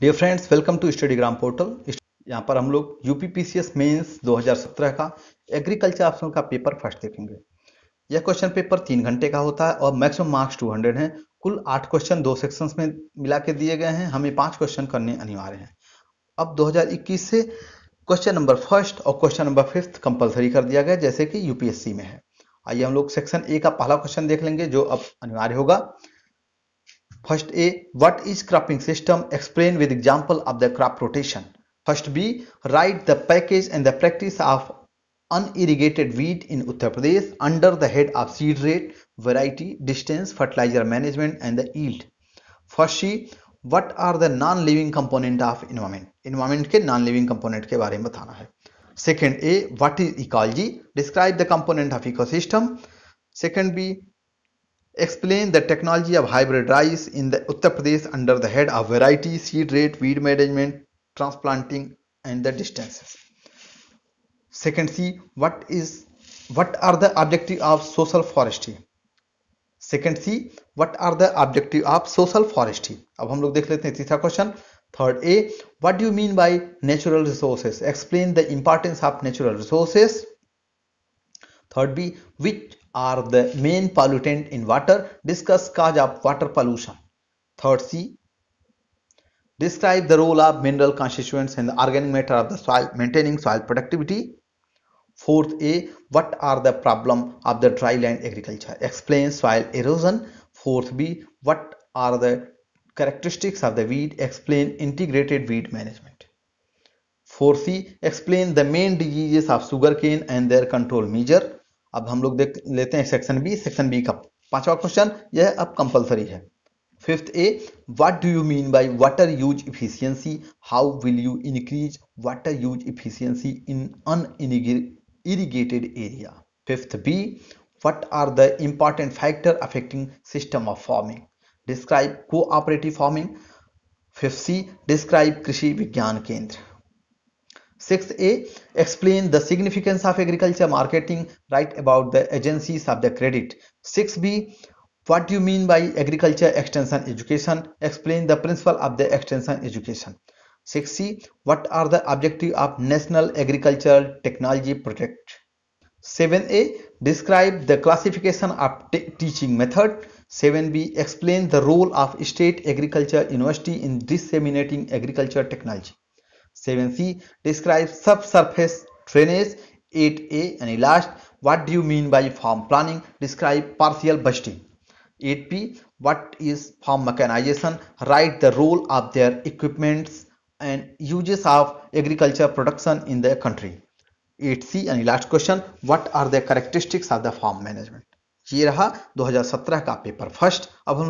Dear friends, welcome to Studygram portal. यहाँ पर हम लोग यूपीपीसीएस मेंस 2017 का एग्रीकल्चर ऑप्शनल का पेपर फर्स्ट देखेंगे। यह क्वेश्चन पेपर 3 घंटे का होता है और मैक्सिमम मार्क्स 200 हैं। कुल 8 क्वेश्चन 2 सेक्शंस में मिला के दिए गए हैं। हमें 5 क्वेश्चन करने अनिवार्य हैं। अब 2021 से क्वेश्चन नंबर फर्स्ट और क्वेश्चन नंबर फिफ्थ कंपलसरी कर दिया गया, जैसे कि यूपीएससी में है। आइए हम लोग सेक्शन ए का पहला क्वेश्चन देख लेंगे, जो अब अनिवार्य होगा। First A, what is cropping system? Explain with example of the crop rotation. First B, write the package and the practice of unirrigated wheat in Uttar Pradesh under the head of seed rate, variety, distance, fertilizer management and the yield. First C, what are the non-living component of environment? Environment के non-living component के बारे में बताना है। Second A, what is ecology? Describe the component of ecosystem. Second B, explain the technology of hybrid rice in the Uttar Pradesh under the head of variety, seed rate, weed management, transplanting and the distances. Second C, what are the objective of social forestry? Second C, what are the objective of social forestry? अब हम लोग देख लेते हैं तीसरा question. Third A, what do you mean by natural resources? Explain the importance of natural resources. Third B, which are the main pollutant in water? Discuss cause of water pollution. Third C, describe the role of mineral constituents and the organic matter of the soil, maintaining soil productivity. Fourth A, what are the problem of the dry land agriculture? Explain soil erosion. Fourth B, what are the characteristics of the weed? Explain integrated weed management. Fourth C, explain the main diseases of sugarcane and their control measure. अब हम लोग देख लेते हैं section B. Section B का पांचवा question, यह अब कंपलसरी है। Fifth A, what do you mean by water use efficiency? How will you increase water use efficiency in unirrigated area? Fifth B, what are the important factor affecting system of farming? Describe cooperative farming. Fifth C, describe Krishi Vigyan केंद्र। Sixth A, explain the significance of agriculture marketing. Write about the agencies of the credit. 6B, what do you mean by agriculture extension education? Explain the principle of the extension education. 6C, what are the objectives of National Agricultural Technology Project? 7A, describe the classification of teaching method. 7B, explain the role of State Agriculture University in disseminating agriculture technology. 7C, describe subsurface drainage. 8A, and last, what do you mean by farm planning? Describe partial budgeting. 8P, what is farm mechanization? Write the role of their equipments and uses of agriculture production in the country. 8C, and last question, what are the characteristics of the farm management? ये रहा 2017 का paper first. अब हम